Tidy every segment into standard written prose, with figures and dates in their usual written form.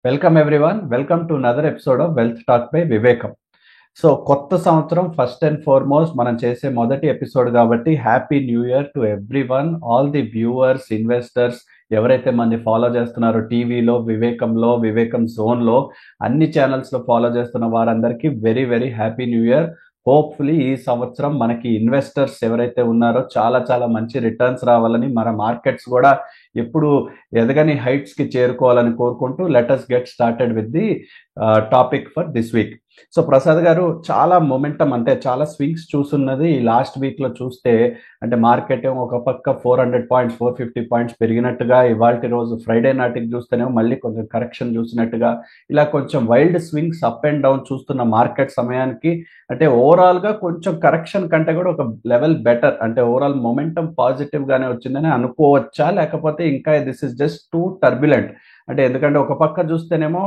Welcome everyone, welcome to another episode of wealth talk by వివేకం. So కొత్త సంవత్సరం first and foremost మనం చేసే మొదటి ఎపిసోడ్ కాబట్టి happy new year to everyone, all the viewers, investors, ఎవరైతే మనని ఫాలో చేస్తున్నారో టీవీలో, వివేకంలో, వివేకం జోన్లో, అన్ని ఛానల్స్లో ఫాలో చేస్తున్న వారందరికీ very very happy new year. Hopefully ఈ సంవత్సరం మనకి ఇన్వెస్టర్స్ ఎవరైతే ఉన్నారో చాలా చాలా మంచి రిటర్న్స్ రావాలని, మన మార్కెట్స్ కూడా ఎప్పుడు ఎదగని హైట్స్కి చేరుకోవాలని కోరుకుంటూ let us get started with the topic for this week. So Prasad గారు, చాలా మొమెంటం అంటే చాలా స్వింగ్స్ చూస్తున్నది ఈ లాస్ట్ వీక్లో చూస్తే. అంటే మార్కెట్ ఏమో ఒక పక్క 400 పాయింట్స్ 450 పాయింట్స్ పెరిగినట్టుగా, ఇవాల్టి రోజు ఫ్రైడే నాటికి చూస్తేనేమో మళ్ళీ కొంచెం కరెక్షన్ చూసినట్టుగా, ఇలా కొంచెం wild swings up and down చూస్తున్న మార్కెట్ సమయానికి అంటే ఓవరాల్గా కొంచెం కరెక్షన్ కంటే కూడా ఒక లెవెల్ బెటర్, అంటే ఓవరాల్ మొమెంటం పాజిటివ్గానే వచ్చిందని అనుకోవచ్చా, లేకపోతే ఇంకా this is just too turbulent? అంటే ఎందుకంటే ఒక పక్క చూస్తేనేమో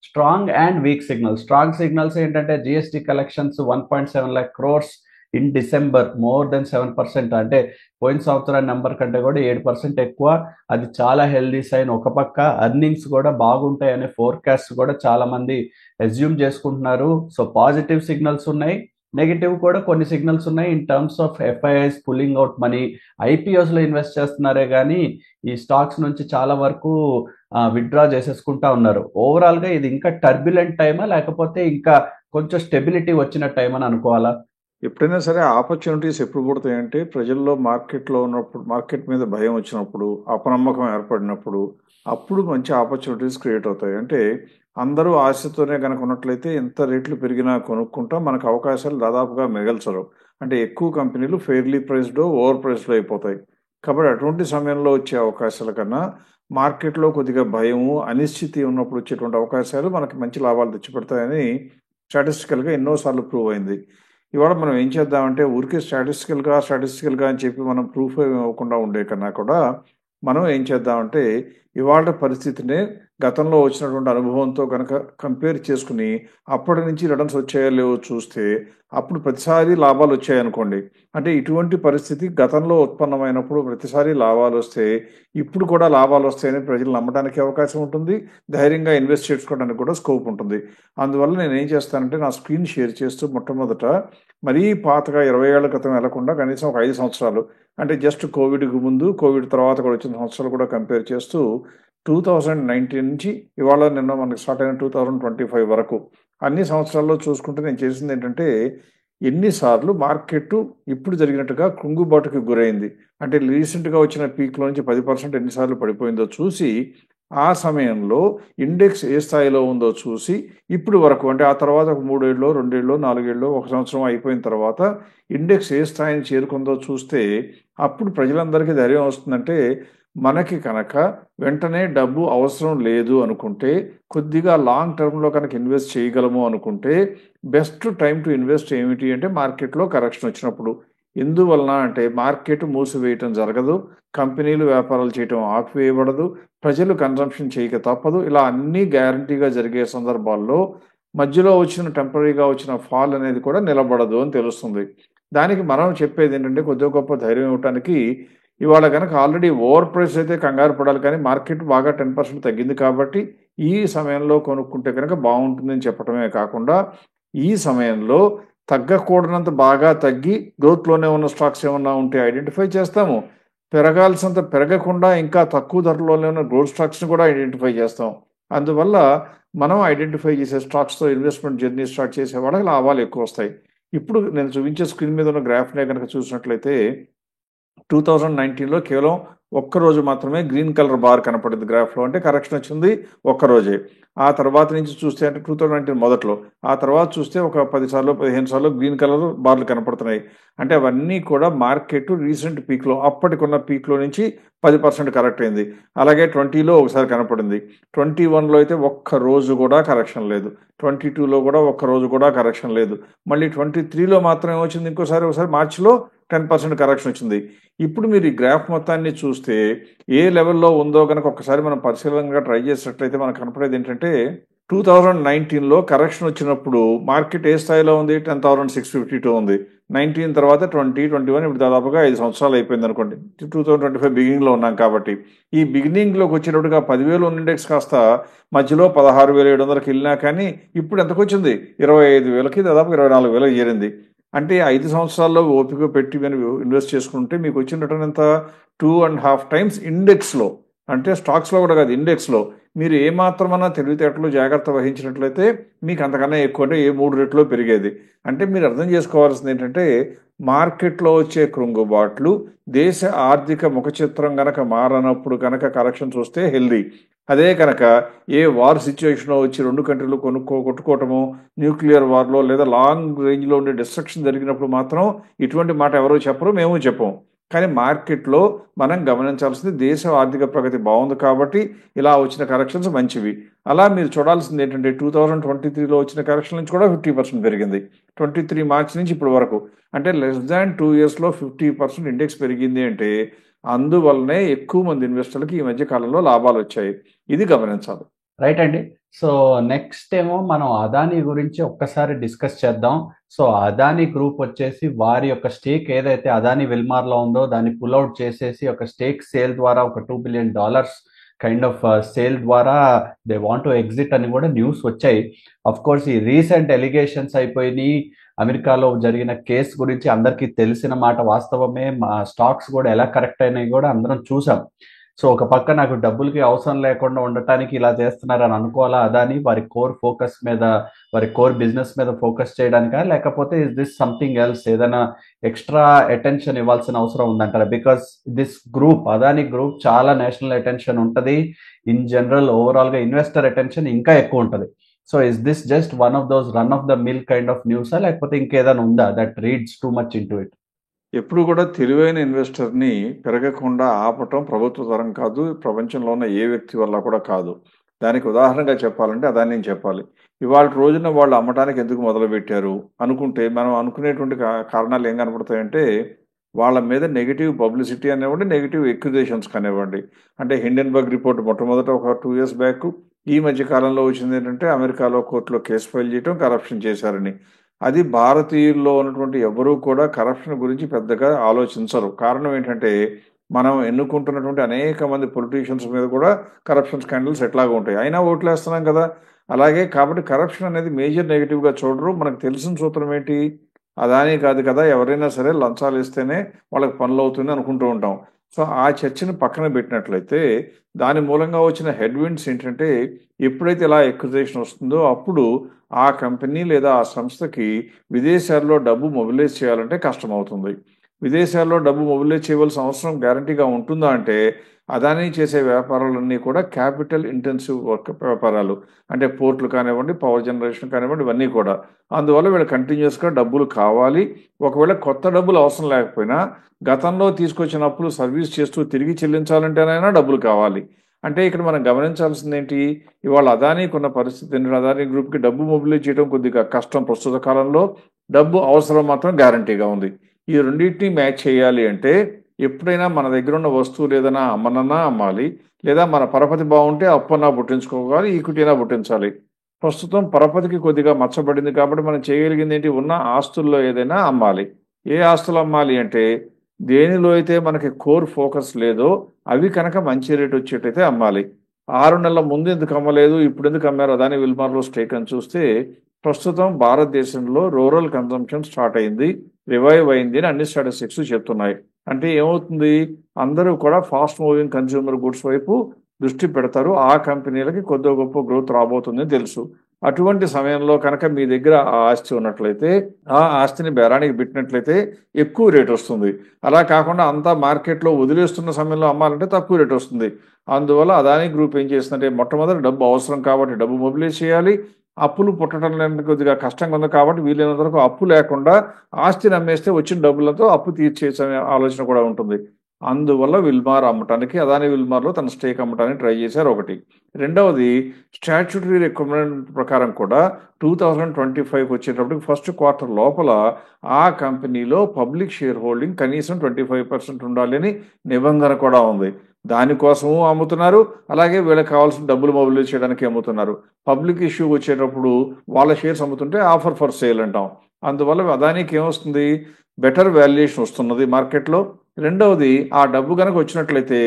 strong and weak signals. Strong signals ఏంటంటే GST collections 1.7 lakh crores in December, more than 7%, అంటే పోయిన సంవత్సరం నెంబర్ కంటే కూడా 7% ఎక్కువ. అది చాలా హెల్దీ సైన్. ఒక పక్క అర్నింగ్స్ కూడా బాగుంటాయనే ఫోర్కాస్ట్ కూడా చాలా మంది అజ్యూమ్ చేసుకుంటున్నారు. సో పాజిటివ్ సిగ్నల్స్ ఉన్నాయి, నెగిటివ్ కూడా కొన్ని సిగ్నల్స్ ఉన్నాయి in terms of FIIs pulling out money. ఐపీఓస్లో ఇన్వెస్ట్ చేస్తున్నారే కానీ ఈ స్టాక్స్ నుంచి చాలా వరకు విత్డ్రా చేసేసుకుంటా ఉన్నారు. ఓవరాల్గా ఇది ఇంకా టర్బులెంట్ టైమా, లేకపోతే ఇంకా కొంచెం స్టెబిలిటీ వచ్చిన టైం అని అనుకోవాలా? ఎప్పుడైనా సరే ఆపర్చునిటీస్ ఎప్పుడు పుడతాయంటే ప్రజల్లో మార్కెట్లో ఉన్నప్పుడు, మార్కెట్ మీద భయం వచ్చినప్పుడు, అపనమ్మకం ఏర్పడినప్పుడు, అప్పుడు మంచి ఆపర్చునిటీస్ క్రియేట్ అవుతాయి. అంటే అందరూ ఆశతోనే కనుక ఉన్నట్లయితే ఎంత రేట్లు పెరిగినా కొనుక్కుంటా మనకు అవకాశాలు దాదాపుగా మిగల్చరు. అంటే ఎక్కువ కంపెనీలు ఫెయిర్లీ ప్రైస్డ్, ఓవర్ ప్రైస్డ్ అయిపోతాయి. కాబట్టి అటువంటి సమయంలో వచ్చే అవకాశాల కన్నా మార్కెట్లో కొద్దిగా భయము, అనిశ్చితి ఉన్నప్పుడు వచ్చేటువంటి అవకాశాలు మనకి మంచి లాభాలు తెచ్చిపెడతాయని స్టాటిస్టికల్గా ఎన్నోసార్లు ప్రూవ్ అయింది. ఇవాళ మనం ఏం చేద్దామంటే ఊరికే స్టాటిస్టికల్గా అని చెప్పి మనం ప్రూఫ్ ఇవ్వకుండా ఉండే కన్నా కూడా మనం ఏం చేద్దామంటే ఇవాళ పరిస్థితినే గతంలో వచ్చినటువంటి అనుభవంతో కనుక కంపేర్ చేసుకుని అప్పటి నుంచి రిటర్న్స్ వచ్చాయో లేవో చూస్తే అప్పుడు ప్రతిసారి లాభాలు వచ్చాయనుకోండి. అంటే ఇటువంటి పరిస్థితి గతంలో ఉత్పన్నమైనప్పుడు ప్రతిసారి లాభాలు వస్తే ఇప్పుడు కూడా లాభాలు వస్తాయని ప్రజలు నమ్మడానికి అవకాశం ఉంటుంది, ధైర్యంగా ఇన్వెస్ట్ చేసుకోవడానికి కూడా స్కోప్ ఉంటుంది. అందువల్ల నేను ఏం చేస్తానంటే నా స్క్రీన్ షేర్ చేస్తూ మొట్టమొదట మరీ పాతగా 20 ఏళ్ల క్రితం వెళ్లకుండా కనీసం ఒక 5 సంవత్సరాలు, అంటే జస్ట్ కోవిడ్కి ముందు, కోవిడ్ తర్వాత కూడా వచ్చిన సంవత్సరాలు కూడా కంపేర్ చేస్తూ 2019 నుంచి ఇవాళ నిన్న మనకి స్టార్ట్ అయిన 2025 వరకు అన్ని సంవత్సరాల్లో చూసుకుంటే నేను చేసింది ఏంటంటే ఎన్నిసార్లు మార్కెట్ ఇప్పుడు జరిగినట్టుగా కుంగుబాటుకి గురైంది, అంటే రీసెంట్గా వచ్చిన పీక్లో నుంచి 10% ఎన్నిసార్లు పడిపోయిందో చూసి, ఆ సమయంలో ఇండెక్స్ ఏ స్థాయిలో ఉందో చూసి, ఇప్పుడు వరకు అంటే ఆ తర్వాత ఒక 3 ఏళ్ళు, 2 ఏళ్ళు, 4 ఏళ్ళు, 1 సంవత్సరం అయిపోయిన తర్వాత ఇండెక్స్ ఏ స్థాయిని చేరుకుందో చూస్తే అప్పుడు ప్రజలందరికీ ధైర్యం వస్తుందంటే మనకి కనుక వెంటనే డబ్బు అవసరం లేదు అనుకుంటే, కొద్దిగా లాంగ్ టర్మ్లో కనుక ఇన్వెస్ట్ చేయగలము అనుకుంటే బెస్ట్ టైం టు ఇన్వెస్ట్ ఏమిటి అంటే మార్కెట్లో కరెక్షన్ వచ్చినప్పుడు. ఎందువలన అంటే మార్కెట్ మూసివేయటం జరగదు, కంపెనీలు వ్యాపారాలు చేయటం ఆపివేయబడదు, ప్రజలు కన్సంప్షన్ చేయక తప్పదు. ఇలా అన్నీ గ్యారంటీగా జరిగే సందర్భాల్లో మధ్యలో వచ్చిన టెంపరీగా వచ్చిన ఫాల్ అనేది కూడా నిలబడదు అని తెలుస్తుంది. దానికి మనం చెప్పేది ఏంటంటే కొద్దిగా గొప్ప ధైర్యం ఇవ్వటానికి ఇవాళ కనుక ఆల్రెడీ ఓవర్ ప్రైస్ అయితే కంగారు పడాలి, కానీ మార్కెట్ బాగా 10% తగ్గింది కాబట్టి ఈ సమయంలో కొనుక్కుంటే కనుక బాగుంటుందని చెప్పడమే కాకుండా ఈ సమయంలో తగ్గకూడనంత బాగా తగ్గి గ్రోత్లోనే ఉన్న స్టాక్స్ ఏమన్నా ఉంటే ఐడెంటిఫై చేస్తాము, పెరగాల్సినంత పెరగకుండా ఇంకా తక్కువ ధరలోనే ఉన్న గ్రోత్ స్టాక్స్ని కూడా ఐడెంటిఫై చేస్తాం. అందువల్ల మనం ఐడెంటిఫై చేసే స్టాక్స్తో ఇన్వెస్ట్మెంట్ జర్నీ స్టార్ట్ చేసే వాళ్ళకి లాభాలు ఎక్కువ వస్తాయి. ఇప్పుడు నేను చూపించే స్క్రీన్ మీద ఉన్న గ్రాఫ్నే కనుక చూసినట్లయితే 2019లో కేవలం ఒక్కరోజు మాత్రమే గ్రీన్ కలర్ బార్ కనపడింది గ్రాఫ్లో, అంటే కరెక్షన్ వచ్చింది ఒక్కరోజే. ఆ తర్వాత నుంచి చూస్తే అంటే 2019 మొదట్లో, ఆ తర్వాత చూస్తే ఒక 10 సార్లు 15 సార్లు గ్రీన్ కలర్ బార్లు కనపడుతున్నాయి. అంటే అవన్నీ కూడా మార్కెట్ రీసెంట్ పీక్లో, అప్పటికున్న పీక్లో నుంచి 10% కరెక్ట్ అయింది. అలాగే 20లో ఒకసారి కనపడింది, 21లో అయితే ఒక్క రోజు కూడా కరెక్షన్ లేదు, 22లో కూడా ఒక్క రోజు కూడా కరెక్షన్ లేదు, మళ్ళీ 23లో మాత్రం ఏమొచ్చింది, ఒకసారి మార్చిలో 10% కరెక్షన్ వచ్చింది. ఇప్పుడు మీరు ఈ గ్రాఫ్ మొత్తాన్ని చూస్తే ఏ లెవెల్లో ఉందో కనుక ఒకసారి మనం పరిశీలనగా ట్రై చేసినట్లయితే మనకు కనపడేది ఏంటంటే 2019లో కరెక్షన్ వచ్చినప్పుడు మార్కెట్ ఏ స్థాయిలో ఉంది? 10,652 ఉంది. 19 తర్వాత 20, 21 ఇప్పుడు దాదాపుగా 5 సంవత్సరాలు అయిపోయింది అనుకోండి. 2025 బిగినింగ్లో ఉన్నాం కాబట్టి ఈ బిగినింగ్లోకి వచ్చేటప్పటిగా 10,000 ఉన్న ఇండెక్స్ కాస్త మధ్యలో 16,700కి వెళ్ళినా కానీ ఇప్పుడు ఎంతకు వచ్చింది? 25,000కి దాదాపు 24,000కి చేరింది. అంటే 5 సంవత్సరాల్లో ఓపిక పెట్టి ఇన్వెస్ట్ చేసుకుంటే మీకు వచ్చిన రిటర్న్ ఎంత? 2.5 టైమ్స్ ఇండెక్స్లో, అంటే స్టాక్స్లో కూడా కాదు, ఇండెక్స్లో మీరు ఏమాత్రమన్నా తెలివితేటలు జాగ్రత్త వహించినట్లయితే మీకు అంతకన్నా ఎక్కువ, అంటే ఏ 3 రెట్లో పెరిగేది. అంటే మీరు అర్థం చేసుకోవాల్సింది ఏంటంటే మార్కెట్లో వచ్చే కృంగుబాట్లు దేశ ఆర్థిక ముఖచిత్రం గనక మారనప్పుడు కనుక కరెక్షన్స్ వస్తే హెల్దీ. అదే కనుక ఏ వార్ సిచ్యువేషన్లో వచ్చి 2 కంట్రీలు కొట్టుకోవటము, న్యూక్లియర్ వార్లో లేదా లాంగ్ రేంజ్లో ఉండే డిస్ట్రక్షన్ జరిగినప్పుడు మాత్రం ఇటువంటి మాట ఎవరో చెప్పరు, మేము చెప్పము. కానీ మార్కెట్లో మనం గమనించాల్సింది దేశ ఆర్థిక ప్రగతి బాగుంది కాబట్టి ఇలా వచ్చిన కరెక్షన్స్ మంచివి. అలా మీరు చూడాల్సింది ఏంటంటే 2023లో వచ్చిన కరెక్షన్ నుంచి కూడా 50% పెరిగింది. 23 మార్చి నుంచి ఇప్పటి వరకు, అంటే లెస్ దాన్ 2 ఇయర్స్లో 50% ఇండెక్స్ పెరిగింది. అంటే అందువల్లనే ఎక్కువ మంది ఇన్వెస్టర్లకి ఈ మధ్య కాలంలో లాభాలు వచ్చాయి. ఇది గమనించాలి. రైట్ అండి. సో నెక్స్ట్ ఏమో మనం అదానీ గురించి ఒక్కసారి డిస్కస్ చేద్దాం. సో అదానీ గ్రూప్ వచ్చేసి వారి యొక్క స్టేక్ ఏదైతే అదానీ విల్మార్లో ఉందో దాన్ని పుల్అవుట్ చేసేసి ఒక స్టేక్ సేల్ ద్వారా ఒక $2 బిలియన్ కైండ్ ఆఫ్ సేల్ ద్వారా దే వాంట్ టు ఎగ్జిట్ అని కూడా న్యూస్ వచ్చాయి. అఫ్ కోర్స్ ఈ రీసెంట్ ఎలిగేషన్స్ అయిపోయినాయి. అమెరికాలో జరిగిన కేసు గురించి అందరికీ తెలిసిన మాట వాస్తవమే. మా స్టాక్స్ కూడా ఎలా కరెక్ట్ అయినాయి కూడా అందరం చూసాం. సో ఒక పక్క నాకు డబ్బులకి అవసరం లేకుండా ఉండటానికి ఇలా చేస్తున్నారని అనుకోవాలా అదాని వారి కోర్ ఫోకస్ మీద, వారి కోర్ బిజినెస్ మీద ఫోకస్ చేయడానికా, లేకపోతే ఇస్ దిస్ సంథింగ్ ఎల్స్, ఏదైనా ఎక్స్ట్రా అటెన్షన్ ఇవ్వాల్సిన అవసరం ఉందంటారా? Because this group Adani group చాలా నేషనల్ అటెన్షన్ ఉంటుంది. ఇన్ జనరల్ ఓవరాల్గా ఇన్వెస్టర్ అటెన్షన్ ఇంకా ఎక్కువ ఉంటుంది. So is this just one of those run of the mill kind of న్యూసా, లేకపోతే ఇంకేదైనా ఉందా that reads too much into it? ఎప్పుడు కూడా తెలివైన ఇన్వెస్టర్ని పెరగకుండా ఆపటం ప్రభుత్వ తరం కాదు, ప్రపంచంలో ఉన్న ఏ వ్యక్తి వల్ల కూడా కాదు. దానికి ఉదాహరణగా చెప్పాలంటే అదాన్ని నేను చెప్పాలి. ఇవాళ రోజున వాళ్ళు అమ్మటానికి ఎందుకు మొదలుపెట్టారు అనుకుంటే మనం అనుకునేటువంటి కారణాలు ఏం కనపడతాయంటే వాళ్ళ మీద నెగిటివ్ పబ్లిసిటీ అనేవ్వండి, నెగిటివ్ ఎక్యుజేషన్స్ కానివ్వండి. అంటే హిండెన్బర్గ్ రిపోర్ట్ మొట్టమొదట ఒక 2 ఇయర్స్ బ్యాక్, ఈ మధ్య కాలంలో వచ్చింది ఏంటంటే అమెరికాలో కోర్టులో కేసు ఫైల్ చేయడం, కరప్షన్ చేశారని. అది భారతీయుల్లో ఉన్నటువంటి ఎవరూ కూడా కరప్షన్ గురించి పెద్దగా ఆలోచించరు. కారణం ఏంటంటే మనం ఎన్నుకుంటున్నటువంటి అనేక మంది పొలిటీషియన్స్ మీద కూడా కరప్షన్ స్కాండల్స్ ఎట్లాగా ఉంటాయి, అయినా ఓట్లు వేస్తున్నాం కదా. అలాగే కాబట్టి కరప్షన్ అనేది మేజర్ నెగిటివ్గా చూడరు. మనకు తెలిసిన సూత్రం ఏంటి? అదాని కాదు కదా, ఎవరైనా సరే లంచాలు ఇస్తేనే వాళ్ళకి పనులు అవుతుంది అనుకుంటూ ఉంటాం. సో ఆ చర్చని పక్కన పెట్టినట్లయితే దాని మూలంగా వచ్చిన హెడ్విండ్స్ ఏంటంటే ఎప్పుడైతే ఇలా ఎక్విజేషన్ వస్తుందో అప్పుడు ఆ కంపెనీ లేదా ఆ సంస్థకి విదేశాల్లో డబ్బు మొబిలైజ్ చేయాలంటే కష్టమవుతుంది. విదేశాల్లో డబ్బు మొబిలైజ్ చేయవలసిన అవసరం గ్యారంటీగా ఉంటుందా అంటే అదానీ చేసే వ్యాపారాలన్నీ కూడా క్యాపిటల్ ఇంటెన్సివ్ వర్క్ వ్యాపారాలు, అంటే పోర్ట్లు కానివ్వండి, పవర్ జనరేషన్ కానివ్వండి, ఇవన్నీ కూడా. అందువల్ల వీళ్ళు కంటిన్యూస్గా డబ్బులు కావాలి. ఒకవేళ కొత్త డబ్బులు అవసరం లేకపోయినా గతంలో తీసుకొచ్చిన అప్పులు సర్వీస్ చేస్తూ తిరిగి చెల్లించాలంటేనైనా డబ్బులు కావాలి. అంటే ఇక్కడ మనం గమనించాల్సింది ఏంటి? ఇవాళ అదానీకి ఉన్న పరిస్థితి ఏంటంటే అదానీ గ్రూప్కి డబ్బు మొబిలైజ్ చేయడం కొద్దిగా కష్టం ప్రస్తుత కాలంలో, డబ్బు అవసరం మాత్రం గ్యారంటీగా ఉంది. ఈ రెండింటిని మ్యాచ్ చేయాలి అంటే ఎప్పుడైనా మన దగ్గర ఉన్న వస్తువులు ఏదైనా అమ్మనన్నా అమ్మాలి, లేదా మన పరపతి బాగుంటే అప్పన్నా పుట్టించుకోవాలి, ఈక్విటీనా పుట్టించాలి. ప్రస్తుతం పరపతికి కొద్దిగా మచ్చబడింది కాబట్టి మనం చేయగలిగింది ఏంటి? ఉన్న ఆస్తుల్లో ఏదైనా అమ్మాలి. ఏ ఆస్తులు అమ్మాలి అంటే దేనిలో అయితే మనకి కోర్ ఫోకస్ లేదో అవి కనుక మంచి రేట్ వచ్చేటైతే అమ్మాలి. 6 నెలల ముందు ఎందుకు అమ్మలేదు, ఇప్పుడు ఎందుకు అమ్మారు అదాని విల్మార్లో స్టేక్ అని చూస్తే ప్రస్తుతం భారతదేశంలో రూరల్ కన్సంప్షన్ స్టార్ట్ అయింది, రివైవ్ అయింది అని అన్ని స్టాటిస్టిక్స్ చెప్తున్నాయి. అంటే ఏమవుతుంది? అందరూ కూడా ఫాస్ట్ మూవింగ్ కన్స్యూమర్ గుడ్స్ వైపు దృష్టి పెడతారు. ఆ కంపెనీలకి కొద్ది గొప్ప గ్రోత్ రాబోతుందని తెలుసు. అటువంటి సమయంలో కనుక మీ దగ్గర ఆ ఆస్తి ఉన్నట్లయితే ఆ ఆస్తిని బేరానికి పెట్టినట్లయితే ఎక్కువ రేట్ వస్తుంది. అలా కాకుండా అంతా మార్కెట్లో వదిలేస్తున్న సమయంలో అమ్మాలంటే తక్కువ రేట్ వస్తుంది. అందువల్ల అదానీ గ్రూప్ ఏం చేస్తుందంటే మొట్టమొదటి డబ్బు అవసరం కాబట్టి డబ్బు మొబిలైజ్ చేయాలి. అప్పులు పుట్టడం లేని కొద్దిగా కష్టంగా ఉంది కాబట్టి వీలైనంత వరకు అప్పు లేకుండా ఆస్తిని అమ్మేస్తే వచ్చిన డబ్బులతో అప్పు తీర్చేసే ఆలోచన కూడా ఉంటుంది. అందువల్ల విల్మార్ అమ్మటానికి, అదాని విల్మార్లో తన స్టేక్ అమ్మటానికి ట్రై చేశారు ఒకటి. రెండవది స్టాట్యూటరీ రిక్వైర్మెంట్ ప్రకారం కూడా 2025 వచ్చేటప్పటికి ఫస్ట్ క్వార్టర్ లోపల ఆ కంపెనీలో పబ్లిక్ షేర్ హోల్డింగ్ కనీసం 25% ఉండాలి అని నిబంధన కూడా ఉంది. దానికోసము అమ్ముతున్నారు, అలాగే వీళ్ళకి కావాల్సిన డబ్బులు మొబిలైజ్ చేయడానికి అమ్ముతున్నారు. పబ్లిక్ ఇష్యూ వచ్చేటప్పుడు వాళ్ళ షేర్స్ అమ్ముతుంటే ఆఫర్ ఫర్ సేల్ అంటాం. అందువల్ల అదానికి ఏమొస్తుంది, బెటర్ వాల్యుయేషన్ వస్తున్నది మార్కెట్లో. రెండవది ఆ డబ్బు కనుక వచ్చినట్లయితే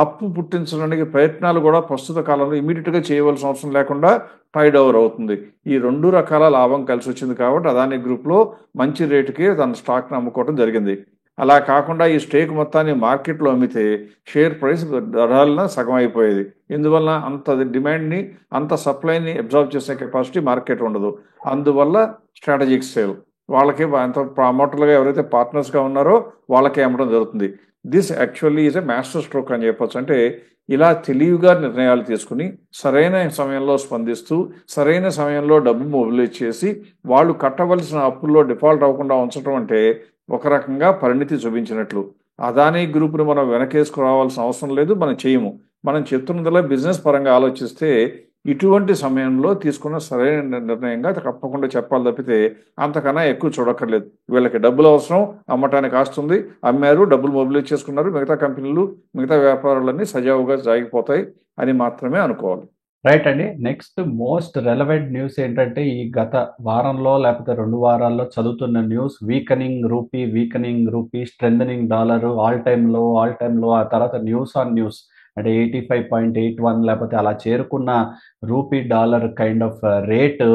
అప్పు పుట్టించడానికి ప్రయత్నాలు కూడా ప్రస్తుత కాలంలో ఇమీడియట్గా చేయవలసిన అవసరం లేకుండా టైడ్ ఓవర్ అవుతుంది. ఈ 2 రకాల లాభం కలిసి వచ్చింది కాబట్టి అదాని గ్రూప్లో మంచి రేటుకి తన స్టాక్ని అమ్ముకోవడం జరిగింది. అలా కాకుండా ఈ స్టేక్ మొత్తాన్ని మార్కెట్లో అమ్మితే షేర్ ప్రైస్ ధరలన సగం అయిపోయేది. ఎందువల్ల అంత డిమాండ్ని, అంత సప్లైని అబ్జర్వ్ చేసే కెపాసిటీ మార్కెట్ ఉండదు. అందువల్ల స్ట్రాటజిక్ సేల్ వాళ్ళకి అంత ప్రమోటర్లుగా ఎవరైతే పార్ట్నర్స్గా ఉన్నారో వాళ్ళకే అమ్మడం జరుగుతుంది. This actually is a master stroke అని చెప్పొచ్చు. అంటే ఇలా తెలివిగా నిర్ణయాలు తీసుకుని సరైన సమయంలో స్పందిస్తూ సరైన సమయంలో డబ్బు మొబిలైజ్ చేసి వాళ్ళు కట్టవలసిన అప్పుల్లో డిఫాల్ట్ అవ్వకుండా ఉంచడం అంటే ఒక రకంగా పరిణితి చూపించినట్లు. అదానీ గ్రూప్ను మనం వెనకేసుకురావాల్సిన అవసరం లేదు, మనం చేయము. మనం చెప్తున్నదిలా బిజినెస్ పరంగా ఆలోచిస్తే ఇటువంటి సమయంలో తీసుకున్న సరైన నిర్ణయంగా తప్పకుండా చెప్పాలి తప్పితే అంతకన్నా ఎక్కువ చూడక్కర్లేదు. వీళ్ళకి డబ్బులు అవసరం, అమ్మటానికి ఆస్తుంది, అమ్మారు, డబ్బులు మొబిలైజ్ చేసుకున్నారు, మిగతా కంపెనీలు మిగతా వ్యాపారాలన్నీ సజావుగా సాగిపోతాయి అని మాత్రమే అనుకోవాలి. రైట్ అండి. నెక్స్ట్ మోస్ట్ రెలవెంట్ న్యూస్ ఏంటంటే ఈ గత వారంలో లేకపోతే 2 వారాల్లో చదువుతున్న news weakening rupee, strengthening dollar, all time లో, ఆ తర్వాత న్యూస్ ఆన్ న్యూస్ అంటే 85.81 లేకపోతే అలా చేరుకున్న rupee dollar kind off rate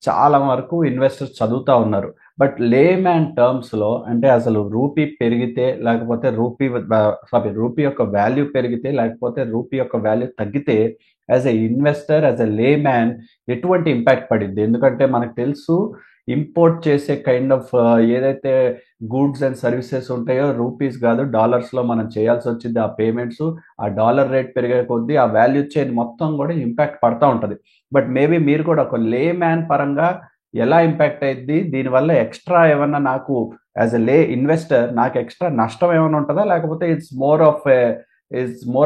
చాలా వరకు ఇన్వెస్టర్స్ చదువుతా ఉన్నారు. బట్ లే మ్యాన్ టర్మ్స్లో అంటే అసలు రూపీ పెరిగితే లేకపోతే రూపీ యొక్క వాల్యూ పెరిగితే లేకపోతే రూపీ యొక్క వాల్యూ తగ్గితే as a investor, as a లే మ్యాన్ ఎటువంటి ఇంపాక్ట్ పడింది? ఎందుకంటే మనకు తెలుసు ఇంపోర్ట్ చేసే కైండ్ ఆఫ్ ఏదైతే గూడ్స్ అండ్ సర్వీసెస్ ఉంటాయో రూపీస్ కాదు డాలర్స్లో మనం చేయాల్సి వచ్చింది. ఆ పేమెంట్స్, ఆ డాలర్ రేట్ పెరిగే కొద్దీ ఆ వాల్యూ చైన్ మొత్తం కూడా ఇంపాక్ట్ పడతా ఉంటుంది. బట్ మేబీ మీరు కూడా ఒక లే మ్యాన్ పరంగా ఎలా ఇంపాక్ట్ అయ్యింది, దీనివల్ల ఎక్స్ట్రా ఏమన్నా నాకు యాజ్ ఎ లే ఇన్వెస్టర్ నాకు ఎక్స్ట్రా నష్టం ఏమైనా ఉంటుందా, లేకపోతే it's more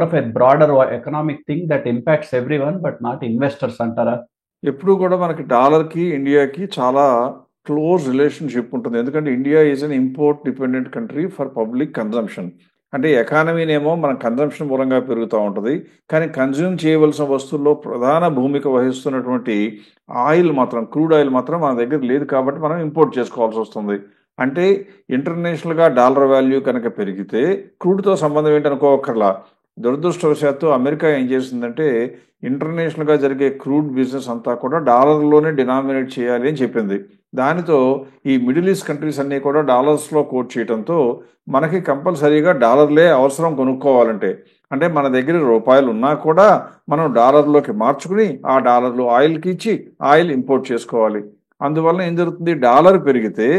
of a broader economic thing that impacts every one but not investors అంటారా? ఎప్పుడు కూడా మనకి డాలర్కి ఇండియాకి చాలా క్లోజ్ రిలేషన్షిప్ ఉంటుంది. ఎందుకంటే India is an import dependent country for public consumption. అంటే ఎకానమీనేమో మన కన్జంప్షన్ మూలంగా పెరుగుతూ ఉంటుంది, కానీ కన్జ్యూమ్ చేయవలసిన వస్తువుల్లో ప్రధాన భూమిక వహిస్తున్నటువంటి ఆయిల్ మాత్రం, క్రూడ్ ఆయిల్ మాత్రం మన దగ్గర లేదు కాబట్టి మనం ఇంపోర్ట్ చేసుకోవాల్సి వస్తుంది. అంటే ఇంటర్నేషనల్గా డాలర్ వాల్యూ కనుక పెరిగితే క్రూడ్తో సంబంధం ఏంటనుకోవక్కర్లా. దురదృష్టవశాత్తు అమెరికా ఏం చేసిందంటే ఇంటర్నేషనల్గా జరిగే క్రూడ్ బిజినెస్ అంతా కూడా డాలర్లోనే డినామినేట్ చేయాలి అని చెప్పింది. దానితో ఈ మిడిల్ ఈస్ట్ కంట్రీస్ అన్నీ కూడా డాలర్స్లో కోట్ చేయడంతో మనకి కంపల్సరీగా డాలర్లే అవసరం కొనుక్కోవాలంటే. అంటే మన దగ్గర రూపాయలు ఉన్నా కూడా మనం డాలర్లోకి మార్చుకుని ఆ డాలర్లు ఆయిల్కి ఇచ్చి ఆయిల్ ఇంపోర్ట్ చేసుకోవాలి. అందువల్ల ఏం జరుగుతుంది, డాలర్ పెరిగితే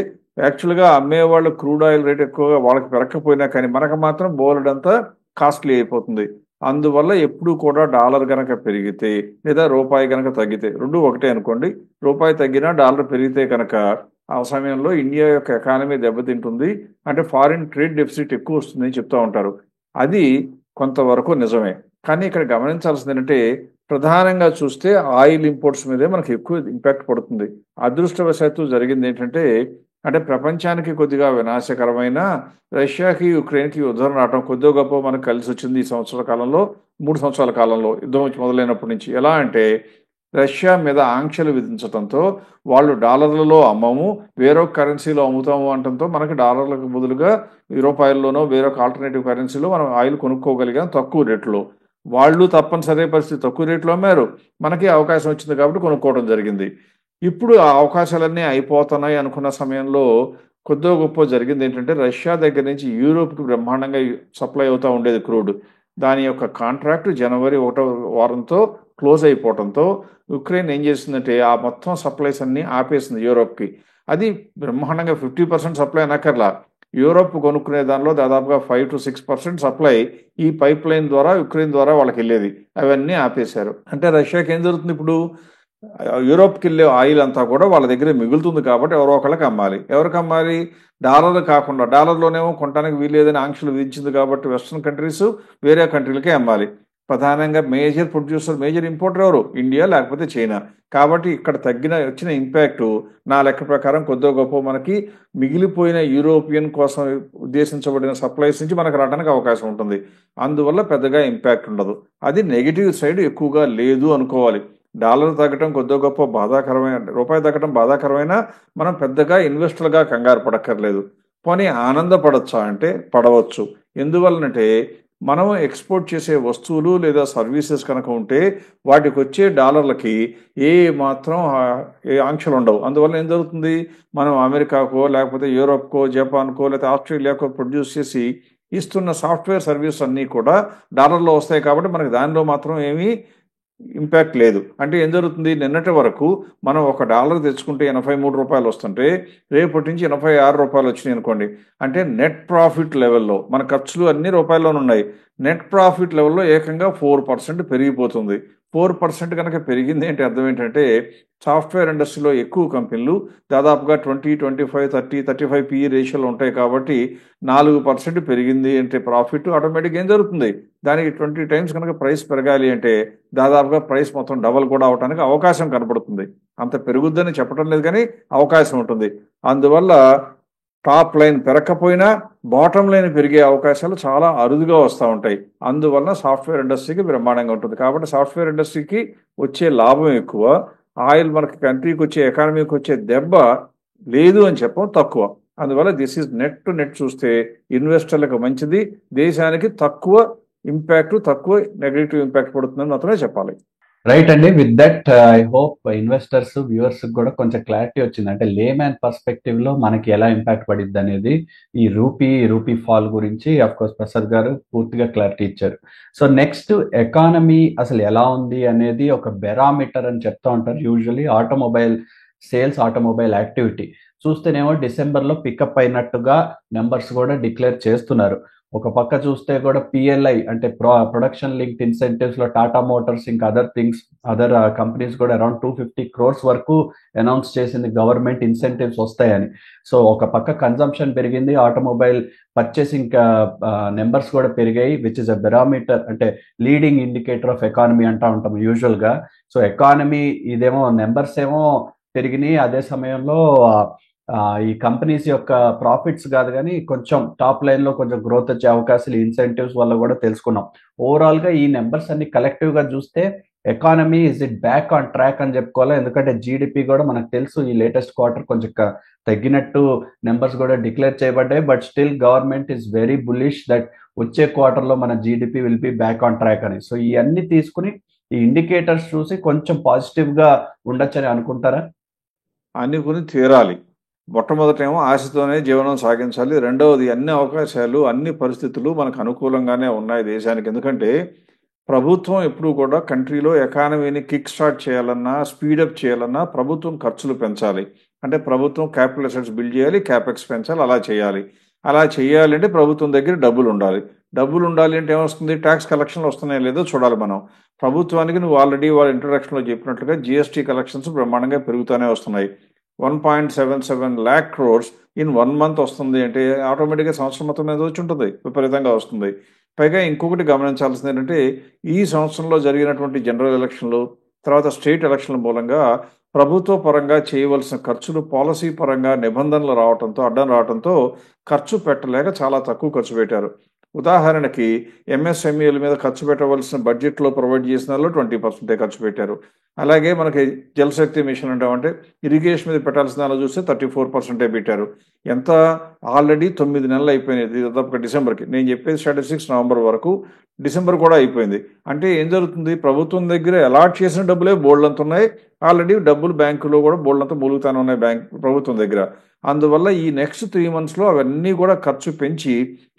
యాక్చువల్గా అమ్మేవాళ్ళు క్రూడ్ ఆయిల్ రేట్ ఎక్కువగా వాళ్ళకి పెరగకపోయినా కానీ మనకు మాత్రం బోలెడంతా కాస్ట్లీ అయిపోతుంది. అందువల్ల ఎప్పుడు కూడా డాలర్ కనుక పెరిగితే లేదా రూపాయి కనుక తగ్గితే, రెండు ఒకటే అనుకోండి, రూపాయి తగ్గినా డాలర్ పెరిగితే కనుక ఆ సమయంలో ఇండియా యొక్క ఎకానమీ దెబ్బతింటుంది, అంటే ఫారిన్ ట్రేడ్ డెఫిసిట్ ఎక్కువ వస్తుందని చెప్తూ ఉంటారు. అది కొంతవరకు నిజమే. కానీ ఇక్కడ గమనించాల్సింది ఏంటంటే ప్రధానంగా చూస్తే ఆయిల్ ఇంపోర్ట్స్ మీదే మనకు ఎక్కువ ఇంపాక్ట్ పడుతుంది. అదృష్టవశాత్తు జరిగింది ఏంటంటే అంటే ప్రపంచానికి కొద్దిగా వినాశకరమైన రష్యాకి యుక్రెయిన్కి యుద్ధం రావడం కొద్దిగా గొప్ప మనకు కలిసి వచ్చింది ఈ 3 సంవత్సరాల కాలంలో యుద్ధం మొదలైనప్పటి నుంచి. ఎలా అంటే రష్యా మీద ఆంక్షలు విధించడంతో వాళ్ళు డాలర్లలో అమ్మము, వేరొక కరెన్సీలో అమ్ముతాము అనడంతో మనకి డాలర్లకు బదులుగా రూపాయల్లోనో వేరొక ఆల్టర్నేటివ్ కరెన్సీలో మనం ఆయిల్ కొనుక్కోగలిగాం తక్కువ రేట్లో. వాళ్ళు తప్పనిసరి పరిస్థితి తక్కువ రేట్లో అమ్మారు, మనకి అవకాశం వచ్చింది కాబట్టి కొనుక్కోవడం జరిగింది. ఇప్పుడు ఆ అవకాశాలన్నీ అయిపోతున్నాయి అనుకున్న సమయంలో కొద్దిగా గొప్ప జరిగింది ఏంటంటే రష్యా దగ్గర నుంచి యూరోప్కి బ్రహ్మాండంగా సప్లై అవుతూ ఉండేది క్రూడ్. దాని యొక్క కాంట్రాక్ట్ జనవరి 1వ వారంతో క్లోజ్ అయిపోవడంతో యుక్రెయిన్ ఏం చేసిందంటే ఆ మొత్తం సప్లైస్ అన్నీ ఆపేసింది యూరోప్కి. అది బ్రహ్మాండంగా 50% సప్లై అనక్కర్లా, యూరోప్ కొనుక్కునే దానిలో దాదాపుగా 5 to 6% సప్లై ఈ పైప్ లైన్ ద్వారా యుక్రెయిన్ ద్వారా వాళ్ళకి వెళ్ళేది, అవన్నీ ఆపేశారు. అంటే రష్యాకి ఏం జరుగుతుంది, ఇప్పుడు యూరోప్కి వెళ్ళే ఆయిల్ అంతా కూడా వాళ్ళ దగ్గర మిగులుతుంది కాబట్టి ఎవరో ఒకళ్ళకి అమ్మాలి. ఎవరికి అమ్మాలి? డాలర్లు కాకుండా, డాలర్లోనేమో కొనడానికి వీలేదని ఆంక్షలు విధించింది కాబట్టి వెస్ట్రన్ కంట్రీస్ వేరే కంట్రీలకే అమ్మాలి. ప్రధానంగా మేజర్ ప్రొడ్యూసర్, మేజర్ ఇంపోర్టర్ ఎవరు? ఇండియా లేకపోతే చైనా. కాబట్టి ఇక్కడ వచ్చిన ఇంపాక్టు నా లెక్క ప్రకారం కొద్దిగా గొప్ప మనకి మిగిలిపోయిన యూరోపియన్ కోసం ఉద్దేశించబడిన సప్లైస్ నుంచి మనకు రావడానికి అవకాశం ఉంటుంది. అందువల్ల పెద్దగా ఇంపాక్ట్ ఉండదు. అది నెగిటివ్ సైడ్ ఎక్కువగా లేదు అనుకోవాలి. డాలర్ తగ్గటం కొద్దిగా గొప్ప బాధాకరమైన, రూపాయి తగ్గటం బాధాకరమైన మనం పెద్దగా ఇన్వెస్టర్గా కంగారు పడక్కర్లేదు. పోనీ ఆనందపడచ్చా అంటే పడవచ్చు. ఎందువల్లనంటే మనం ఎక్స్పోర్ట్ చేసే వస్తువులు లేదా సర్వీసెస్ కనుక ఉంటే వాటికి వచ్చే డాలర్లకి ఏ మాత్రం ఏ ఆంక్షలు ఉండవు. అందువల్ల ఏం జరుగుతుంది? మనం అమెరికాకో లేకపోతే యూరోప్కో జపాన్కో లేకపోతే ఆస్ట్రేలియాకో ప్రొడ్యూస్ చేసి ఇస్తున్న సాఫ్ట్వేర్ సర్వీస్ అన్నీ కూడా డాలర్లో వస్తాయి కాబట్టి మనకి దానిలో మాత్రం ఏమీ ఇంపాక్ట్ లేదు. అంటే ఏం జరుగుతుంది? నిన్నటి వరకు మనం $1 తెచ్చుకుంటే $83 వస్తుంటే రేపటి నుంచి $86 వచ్చినాయి అనుకోండి. అంటే నెట్ ప్రాఫిట్ లెవెల్లో మన ఖర్చులు అన్ని రూపాయల్లోనే ఉన్నాయి. నెట్ ప్రాఫిట్ లెవెల్లో ఏకంగా 4% పెరిగిపోతుంది. 4% కనుక పెరిగింది అంటే అర్థం ఏంటంటే సాఫ్ట్వేర్ ఇండస్ట్రీలో ఎక్కువ కంపెనీలు దాదాపుగా 20, 25, 30, 35 PE రేషియోలు ఉంటాయి కాబట్టి 4% పెరిగింది అంటే ప్రాఫిట్ ఆటోమేటిక్గా ఏం జరుగుతుంది? దానికి 20 టైమ్స్ కనుక ప్రైస్ పెరగాలి అంటే దాదాపుగా ప్రైస్ మొత్తం డబల్ కూడా అవడానికి అవకాశం కనపడుతుంది. అంత పెరుగుద్దని చెప్పడం లేదు కానీ అవకాశం ఉంటుంది. అందువల్ల టాప్ లైన్ పెరగకపోయినా బాటమ్ లైన్ పెరిగే అవకాశాలు చాలా అరుదుగా వస్తూ ఉంటాయి. అందువలన సాఫ్ట్వేర్ ఇండస్ట్రీకి బ్రహ్మాండంగా ఉంటుంది. కాబట్టి సాఫ్ట్వేర్ ఇండస్ట్రీకి వచ్చే లాభం ఎక్కువ, ఆయిల్ మనకి కంట్రీకి వచ్చే ఎకానమీకి వచ్చే దెబ్బ లేదు అని చెప్పడం తక్కువ. అందువల్ల this is net to net చూస్తే ఇన్వెస్టర్లకు మంచిది, దేశానికి తక్కువ ఇంపాక్ట్, తక్కువ నెగటివ్ ఇంపాక్ట్ పడుతుందని మాత్రమే చెప్పాలి. రైట్ అండి. With that I hope investors viewers కూడా కొంచెం క్లారిటీ వచ్చింది. అంటే లేమ్యాన్ పర్స్పెక్టివ్ లో మనకి ఎలా ఇంపాక్ట్ పడిద్ది అనేది ఈ రూపీ ఫాల్ గురించి అఫ్ కోర్స్ ప్రసాద్ గారు పూర్తిగా క్లారిటీ ఇచ్చారు. సో నెక్స్ట్ ఎకానమీ అసలు ఎలా ఉంది అనేది ఒక బెరామీటర్ అని చెప్తా ఉంటారు usually automobile sales, automobile activity. చూస్తేనేమో డిసెంబర్లో పికప్ అయినట్టుగా నెంబర్స్ కూడా డిక్లేర్ చేస్తున్నారు. ఒక పక్క చూస్తే కూడా పిఎల్ఐ అంటే ప్రొడక్షన్ లింక్డ్ ఇన్సెంటివ్స్ లో టాటా మోటార్స్ ఇంకా అదర్ కంపెనీస్ కూడా అరౌండ్ 250 crores వరకు అనౌన్స్ చేసింది గవర్నమెంట్ ఇన్సెంటివ్స్ వస్తాయని. సో ఒక పక్క కన్జంప్షన్ పెరిగింది, ఆటోమొబైల్ పర్చేసింగ్ నెంబర్స్ కూడా పెరిగాయి, విచ్ ఇస్ అ బెరామీటర్ అంటే లీడింగ్ ఇండికేటర్ ఆఫ్ ఎకానమీ అంటా ఉంటాం యూజువల్ గా. సో ఎకానమీ ఇదేమో నెంబర్స్ ఏమో పెరిగినాయి, అదే సమయంలో ఈ కంపెనీస్ యొక్క ప్రాఫిట్స్ కాదు కానీ కొంచెం టాప్ లైన్ లో కొంచెం గ్రోత్ వచ్చే అవకాశాలు ఇన్సెంటివ్స్ వల్ల కూడా తెలుసుకున్నాం. ఓవరాల్ గా ఈ నెంబర్స్ అన్ని కలెక్టివ్ గా చూస్తే economy is it back on track అని చెప్పుకోవాలి. ఎందుకంటే జీడిపి కూడా మనకు తెలుసు ఈ లేటెస్ట్ క్వార్టర్ కొంచెం తగ్గినట్టు నెంబర్స్ కూడా డిక్లేర్ చేయబడ్డాయి. But still government is very bullish that వచ్చే క్వార్టర్ లో మన GDP will be back on track అని. సో ఇవన్నీ తీసుకుని ఈ ఇండికేటర్స్ చూసి కొంచెం పాజిటివ్ గా ఉండొచ్చని అనుకుంటారా? అనుకుని తీరాలి. మొట్టమొదటేమో ఆశతోనే జీవనం సాగించాలి. రెండవది అన్ని అవకాశాలు, అన్ని పరిస్థితులు మనకు అనుకూలంగానే ఉన్నాయి దేశానికి. ఎందుకంటే ప్రభుత్వం ఎప్పుడు కూడా కంట్రీలో ఎకానమీని కిక్ స్టార్ట్ చేయాలన్నా, స్పీడప్ చేయాలన్నా ప్రభుత్వం ఖర్చులు పెంచాలి. అంటే ప్రభుత్వం క్యాపిటల్ అసెట్స్ బిల్డ్ చేయాలి, క్యాపెక్స్ పెంచాలి. అలా చేయాలి. అలా చేయాలంటే ప్రభుత్వం దగ్గర డబ్బులు ఉండాలి. డబ్బులు ఉండాలి అంటే ఏమొస్తుంది? ట్యాక్స్ కలెక్షన్లు వస్తున్నాయో లేదో చూడాలి మనం. ప్రభుత్వానికి నువ్వు ఆల్రెడీ వాళ్ళ ఇంట్రొడక్షన్లో చెప్పినట్లుగా జిఎస్టీ కలెక్షన్స్ బ్రహ్మాండంగా పెరుగుతూనే వస్తున్నాయి. 1.77 lakh crores ఇన్ 1 month వస్తుంది అంటే ఆటోమేటిక్గా సంవత్సరం మొత్తం మీద వచ్చి ఉంటుంది, విపరీతంగా వస్తుంది. పైగా ఇంకొకటి గమనించాల్సింది ఏంటంటే ఈ సంవత్సరంలో జరిగినటువంటి జనరల్ ఎలక్షన్లు, తర్వాత స్టేట్ ఎలక్షన్ల మూలంగా ప్రభుత్వ పరంగా చేయవలసిన ఖర్చులు పాలసీ పరంగా నిబంధనలు రావడంతో, అడ్డం రావడంతో ఖర్చు పెట్టలేక చాలా తక్కువ ఖర్చు పెట్టారు. ఉదాహరణకి ఎంఎస్ఎంఈల మీద ఖర్చు పెట్టవలసిన బడ్జెట్లో ప్రొవైడ్ చేసిన 20% ఖర్చు పెట్టారు. అలాగే మనకి జలశక్తి మిషన్ అంటామంటే ఇరిగేషన్ మీద పెట్టాల్సిన దానిలో చూస్తే 34% పెట్టారు. ఎంత? ఆల్రెడీ 9 నెలలు అయిపోయినాయి దాదాపుగా డిసెంబర్కి. నేను చెప్పేది స్టాటిస్టిక్స్ నవంబర్ వరకు, డిసెంబర్ కూడా అయిపోయింది. అంటే ఏం జరుగుతుంది? ప్రభుత్వం దగ్గర అలాట్ చేసిన డబ్బులే బోల్డంత ఉన్నాయి, ఆల్రెడీ డబ్బులు బ్యాంకులో కూడా బోల్డంతా మూలుగుతానే ఉన్నాయి ప్రభుత్వం దగ్గర. అందువల్ల ఈ నెక్స్ట్ 3 monthsలో అవన్నీ కూడా ఖర్చు పెంచి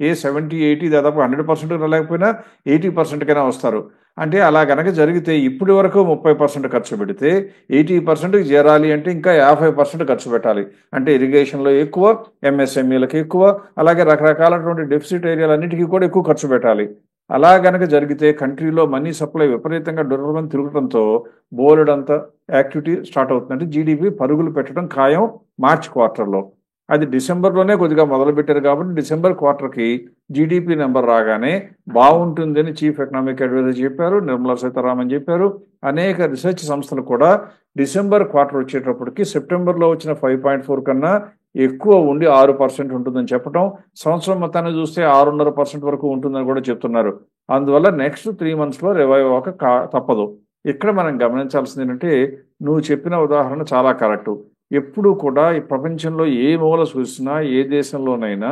70-80 దాదాపు 100% రాలేకపోయినా 80%కైనా వస్తారు. అంటే అలా కనుక జరిగితే ఇప్పటి వరకు 30% ఖర్చు పెడితే 80%కి చేరాలి అంటే ఇంకా 50% ఖర్చు పెట్టాలి. అంటే ఇరిగేషన్లో ఎక్కువ, ఎంఎస్ఎంఈలకు ఎక్కువ, అలాగే రకరకాలటువంటి డెఫిసిట్ ఏరియాలన్నిటికీ కూడా ఎక్కువ ఖర్చు పెట్టాలి. అలా గనక జరిగితే కంట్రీలో మనీ సప్లై విపరీతంగా దుర్లభం తిరగడంతో బోలెడంత యాక్టివిటీ స్టార్ట్ అవుతుంది. అంటే జీడిపి పరుగులు పెట్టడం ఖాయం మార్చ్ క్వార్టర్లో. అది డిసెంబర్లోనే కొద్దిగా మొదలుపెట్టారు కాబట్టి డిసెంబర్ క్వార్టర్కి జీడిపి నెంబర్ రాగానే బాగుంటుందని చీఫ్ ఎకనామిక్ అడ్వైజర్ చెప్పారు, నిర్మలా సీతారామన్ చెప్పారు. అనేక రీసెర్చ్ సంస్థలు కూడా డిసెంబర్ క్వార్టర్ వచ్చేటప్పటికి సెప్టెంబర్లో వచ్చిన 5.4 కన్నా ఎక్కువ ఉండి 6% ఉంటుందని చెప్పడం, సంవత్సరం మొత్తాన్ని చూస్తే 6.5% వరకు ఉంటుందని కూడా చెప్తున్నారు. అందువల్ల నెక్స్ట్ 3 monthsలో రివైవ్ అవ్వక తప్పదు. ఇక్కడ మనం గమనించాల్సింది ఏంటంటే, నువ్వు చెప్పిన ఉదాహరణ చాలా కరెక్టు. ఎప్పుడు కూడా ఈ ప్రపంచంలో ఏ మూల చూసినా ఏ దేశంలోనైనా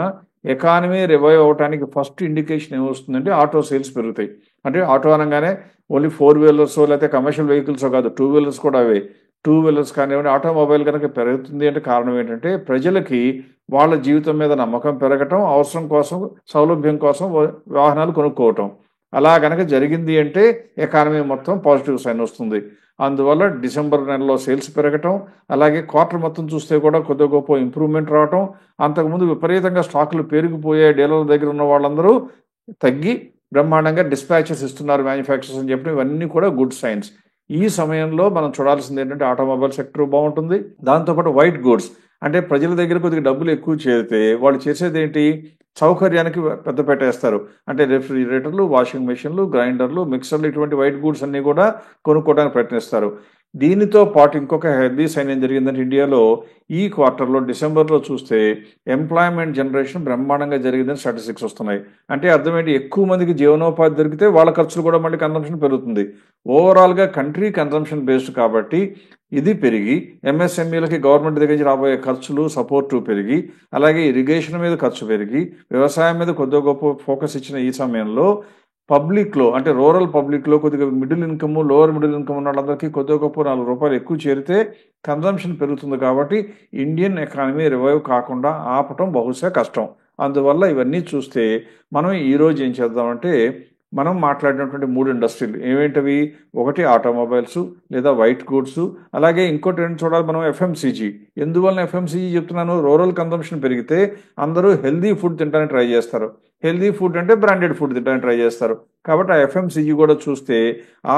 ఎకానమీ రివైవ్ అవ్వడానికి ఫస్ట్ ఇండికేషన్ ఏమొస్తుందంటే ఆటో సేల్స్ పెరుగుతాయి. అంటే ఆటో అనగానే ఓన్లీ 4 వీలర్స్ లేకపోతే కమర్షియల్ వెహికల్స్ కాదు, 2 వీలర్స్ కూడా అవే. 2 వీలర్స్ కానివ్వండి, ఆటోమొబైల్ కనుక పెరుగుతుంది అంటే కారణం ఏంటంటే ప్రజలకి వాళ్ళ జీవితం మీద నమ్మకం పెరగటం, అవసరం కోసం సౌలభ్యం కోసం వాహనాలు కొనుక్కోవటం. అలా కనుక జరిగింది అంటే ఎకానమీ మొత్తం పాజిటివ్ సైన్ వస్తుంది. అందువల్ల డిసెంబర్ నెలలో సేల్స్ పెరగటం, అలాగే క్వార్టర్ మొత్తం చూస్తే కూడా కొద్ది గొప్ప ఇంప్రూవ్మెంట్ రావటం. అంతకుముందు విపరీతంగా స్టాకులు పెరిగిపోయే డీలర్ల దగ్గర ఉన్న వాళ్ళందరూ తగ్గి బ్రహ్మాండంగా డిస్పాచెస్ ఇస్తున్నారు మ్యానుఫ్యాక్చరర్స్ అని చెప్పిన ఇవన్నీ కూడా గుడ్ సైన్స్. ఈ సమయంలో మనం చూడాల్సింది ఏంటంటే ఆటోమొబైల్ సెక్టర్ బాగుంటుంది. దాంతోపాటు వైట్ గూడ్స్ అంటే ప్రజల దగ్గర కొద్దిగా డబ్బులు ఎక్కువ చేరితే వాళ్ళు చేసేది ఏంటి, సౌకర్యానికి పెద్ద పెట్టేస్తారు. అంటే రెఫ్రిజిరేటర్లు, వాషింగ్ మెషిన్లు, గ్రైండర్లు, మిక్సర్లు ఇటువంటి వైట్ గూడ్స్ అన్నీ కూడా కొనుక్కోవడానికి ప్రయత్నిస్తారు. దీనితో పాటు ఇంకొక హెల్దీ సైన్ ఏం జరిగిందంటే ఇండియాలో ఈ క్వార్టర్లో డిసెంబర్లో చూస్తే ఎంప్లాయ్మెంట్ జనరేషన్ బ్రహ్మాండంగా జరిగిందని స్టాటిస్టిక్స్ వస్తున్నాయి. అంటే అర్థం ఏంటి, ఎక్కువ మందికి జీవనోపాధి దొరికితే వాళ్ళ ఖర్చులు కూడా మళ్ళీ కన్సంప్షన్ పెరుగుతుంది. ఓవరాల్గా కంట్రీ కన్సంప్షన్ బేస్డ్ కాబట్టి ఇది పెరిగి ఎంఎస్ఎంఈలకి గవర్నమెంట్ దగ్గర నుంచి రాబోయే ఖర్చులు సపోర్టు పెరిగి, అలాగే ఇరిగేషన్ మీద ఖర్చు పెరిగి, వ్యవసాయం మీద కొద్దిగా గొప్ప ఫోకస్ ఇచ్చిన ఈ సమయంలో పబ్లిక్లో అంటే రూరల్ పబ్లిక్లో కొద్దిగా middle income, lower middle income ఉన్న వాళ్ళందరికీ కొద్దిగా గొప్ప ₹4 ఎక్కువ చేరితే కన్సంప్షన్ పెరుగుతుంది. కాబట్టి ఇండియన్ ఎకానమీ రివైవ్ కాకుండా ఆపటం బహుశా కష్టం. అందువల్ల ఇవన్నీ చూస్తే మనం ఈరోజు ఏం చేద్దామంటే మనం మాట్లాడినటువంటి 3 ఇండస్ట్రీలు ఏమేంటవి, ఒకటి ఆటోమొబైల్స్ లేదా వైట్ గూడ్స్, అలాగే ఇంకోటి ఏంటి చూడాలి మనం ఎఫ్ఎంసీజీ. ఎందువల్ల ఎఫ్ఎంసీజీ చెప్తున్నాను, రూరల్ కన్సంప్షన్ పెరిగితే అందరూ హెల్దీ ఫుడ్ తినడానికి ట్రై చేస్తారు. హెల్దీ ఫుడ్ అంటే బ్రాండెడ్ ఫుడ్ తినడానికి ట్రై చేస్తారు. కాబట్టి ఆ ఎఫ్ఎంసీజీ కూడా చూస్తే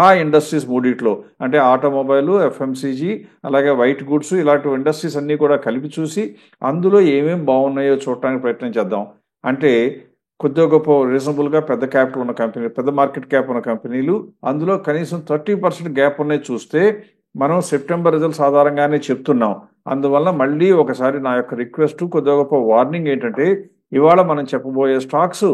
ఆ ఇండస్ట్రీస్ మూడిట్లో అంటే ఆటోమొబైల్, ఎఫ్ఎంసీజీ, అలాగే వైట్ గూడ్స్ ఇలాంటి ఇండస్ట్రీస్ అన్నీ కూడా కలిపి చూసి అందులో ఏమేమి బాగున్నాయో చూడటానికి ప్రయత్నం చేద్దాం. అంటే కొద్దిగా గొప్ప రీజనబుల్గా పెద్ద క్యాపిటల్ ఉన్న కంపెనీలు, పెద్ద మార్కెట్ క్యాప్ ఉన్న కంపెనీలు, అందులో కనీసం 30% గ్యాప్ ఉన్నాయి చూస్తే మనం సెప్టెంబర్ రిజల్ట్స్ ఆధారంగానే చెప్తున్నాం. అందువల్ల మళ్ళీ ఒకసారి నా యొక్క రిక్వెస్ట్, కొద్దిగా గొప్ప వార్నింగ్ ఏంటంటే ఇవాళ మనం చెప్పబోయే స్టాక్స్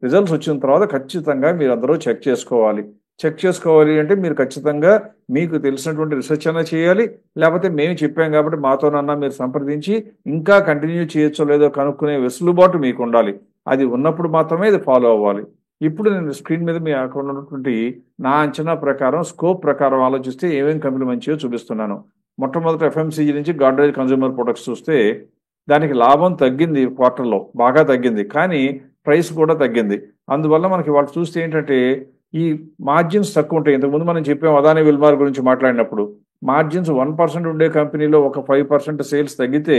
రిజల్ట్స్ వచ్చిన తర్వాత ఖచ్చితంగా మీరు అందరూ చెక్ చేసుకోవాలి. చెక్ చేసుకోవాలి అంటే మీరు ఖచ్చితంగా మీకు తెలిసినటువంటి రీసెర్చ్ అయినా చేయాలి, లేకపోతే మేము చెప్పాం కాబట్టి మాతోనన్నా మీరు సంప్రదించి ఇంకా కంటిన్యూ చేయొచ్చో లేదో కనుక్కునే వెసులుబాటు మీకు ఉండాలి. అది ఉన్నప్పుడు మాత్రమే ఇది ఫాలో అవ్వాలి. ఇప్పుడు నేను స్క్రీన్ మీద మీ అక్కడ ఉన్నటువంటి నా అంచనా ప్రకారం స్కోప్ ప్రకారం ఆలోచిస్తే ఏమేమి కంపెనీ మంచిగా చూపిస్తున్నాను. మొట్టమొదటి ఎఫ్ఎంసీజీ నుంచి గాడ్రేజ్ కన్జ్యూమర్ ప్రొడక్ట్స్ చూస్తే దానికి లాభం తగ్గింది, క్వార్టర్లో బాగా తగ్గింది, కానీ ప్రైస్ కూడా తగ్గింది. అందువల్ల మనకి వాళ్ళు చూస్తే ఏంటంటే ఈ మార్జిన్స్ తక్కువ ఉంటాయి. ఇంతకుముందు మనం చెప్పాం అదానీ విల్మార్ గురించి మాట్లాడినప్పుడు మార్జిన్స్ 1% ఉండే కంపెనీలో ఒక 5% సేల్స్ తగ్గితే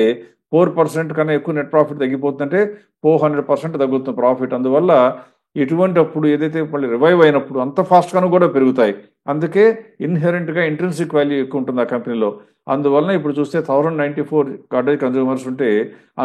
4% కన్నా ఎక్కువ నెట్ ప్రాఫిట్ తగ్గిపోతుందంటే 400% తగ్గుతుంది ప్రాఫిట్. అందువల్ల ఎటువంటి అప్పుడు ఏదైతే మళ్ళీ రివైవ్ అయినప్పుడు అంత ఫాస్ట్గాను కూడా పెరుగుతాయి. అందుకే ఇన్హెరెంట్గా ఇంట్రెన్సిక్ వాల్యూ ఎక్కువ ఉంటుంది ఆ కంపెనీలో. అందువల్ల ఇప్పుడు చూస్తే 1094 గాడ్రేజ్ కన్జ్యూమర్స్ ఉంటే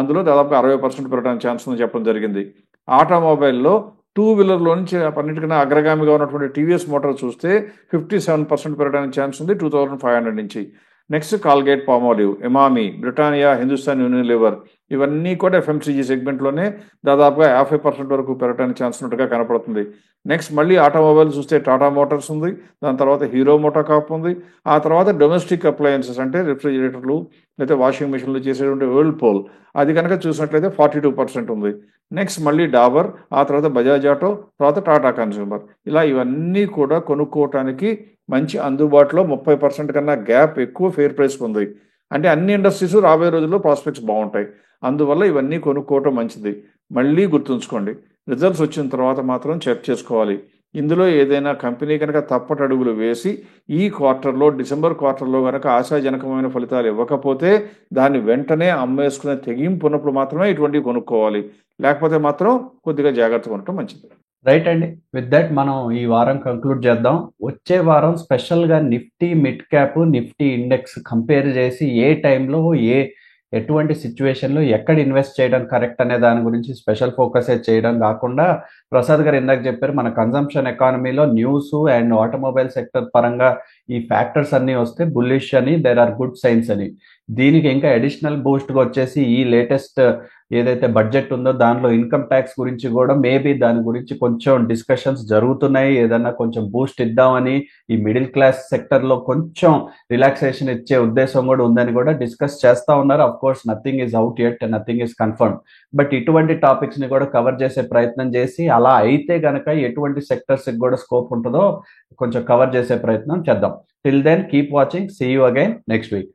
అందులో దాదాపు 60% పెరగడానికి ఛాన్స్ ఉందని చెప్పడం జరిగింది. ఆటోమొబైల్లో 2 వీలర్లో నుంచి అన్నిటికన్నా అగ్రగామిగా ఉన్నటువంటి టీవీఎస్ మోటార్ చూస్తే 57% పెరగడానికి ఛాన్స్ ఉంది 2500 నుంచి. Next Colgate Palmolive, Emami, Britannia, Hindustan Unilever ఇవన్నీ కూడా ఎఫ్ఎంసీజీ సెగ్మెంట్లోనే దాదాపుగా 50% వరకు పెరగడానికి ఛాన్స్ ఉన్నట్టుగా కనపడుతుంది. నెక్స్ట్ మళ్ళీ ఆటోమొబైల్ చూస్తే టాటా మోటార్స్ ఉంది, దాని తర్వాత హీరో మోటోకార్ప్ ఉంది, ఆ తర్వాత డొమెస్టిక్ అప్లయన్సెస్ అంటే రిఫ్రిజిరేటర్లు లేకపోతే వాషింగ్ మెషిన్లు చేసేటువంటి వర్ల్పూల్ అది కనుక చూసినట్లయితే 42% ఉంది. నెక్స్ట్ మళ్ళీ డాబర్, ఆ తర్వాత బజాజ్ ఆటో, తర్వాత టాటా కన్స్యూమర్. ఇలా ఇవన్నీ కూడా కొనుక్కోవటానికి మంచి అందుబాటులో 30% కన్నా గ్యాప్ ఎక్కువ ఫెయిర్ ప్రైస్ ఉంది. అంటే అన్ని ఇండస్ట్రీస్ రాబోయే రోజుల్లో ప్రాస్పెక్ట్స్ బాగుంటాయి. అందువల్ల ఇవన్నీ కొనుక్కోవటం మంచిది. మళ్ళీ గుర్తుంచుకోండి, రిజల్ట్స్ వచ్చిన తర్వాత మాత్రం చెక్ చేసుకోవాలి. ఇందులో ఏదైనా కంపెనీ కనుక తప్పటడుగులు వేసి ఈ క్వార్టర్లో డిసెంబర్ క్వార్టర్లో కనుక ఆశాజనకమైన ఫలితాలు ఇవ్వకపోతే దాన్ని వెంటనే అమ్మేసుకునే తెగింపు ఉన్నప్పుడు మాత్రమే ఇటువంటివి కొనుక్కోవాలి. లేకపోతే మాత్రం కొద్దిగా జాగ్రత్తగా ఉండటం మంచిది. రైట్ అండి. విత్ దట్ మనం ఈ వారం కంక్లూడ్ చేద్దాం. వచ్చే వారం స్పెషల్గా Nifty mid cap, Nifty index compare చేసి ఏ టైంలో ఎటువంటి సిచ్యువేషన్లో ఎక్కడ ఇన్వెస్ట్ చేయడం కరెక్ట్ అనే దాని గురించి స్పెషల్ ఫోకస్ చేయడం కాకుండా, ప్రసాద్ గారు ఇందాక చెప్పారు మన కన్జంప్షన్ ఎకానమీలో న్యూస్ అండ్ ఆటోమొబైల్ సెక్టర్ పరంగా ఈ ఫ్యాక్టర్స్ అన్నీ వస్తే బుల్లిష్ అని, దేర్ ఆర్ గుడ్ సైన్స్ అని. దీనికి ఇంకా అడిషనల్ బూస్ట్గా వచ్చేసి ఈ లేటెస్ట్ ఏదైతే బడ్జెట్ ఉందో దానిలో ఇన్కమ్ ట్యాక్స్ గురించి కూడా మేబీ దాని గురించి కొంచెం డిస్కషన్స్ జరుగుతున్నాయి. ఏదన్నా కొంచెం బూస్ట్ ఇద్దామని ఈ మిడిల్ క్లాస్ సెక్టర్లో కొంచెం రిలాక్సేషన్ ఇచ్చే ఉద్దేశం కూడా ఉందని కూడా డిస్కస్ చేస్తూ ఉన్నారు. Of course nothing is out yet, nothing is confirm. But ఇటువంటి టాపిక్స్ని కూడా కవర్ చేసే ప్రయత్నం చేసి, అలా అయితే గనక ఎటువంటి సెక్టర్స్కి కూడా స్కోప్ ఉంటుందో కొంచెం కవర్ చేసే ప్రయత్నం చేద్దాం. Till then keep watching, see you again next week.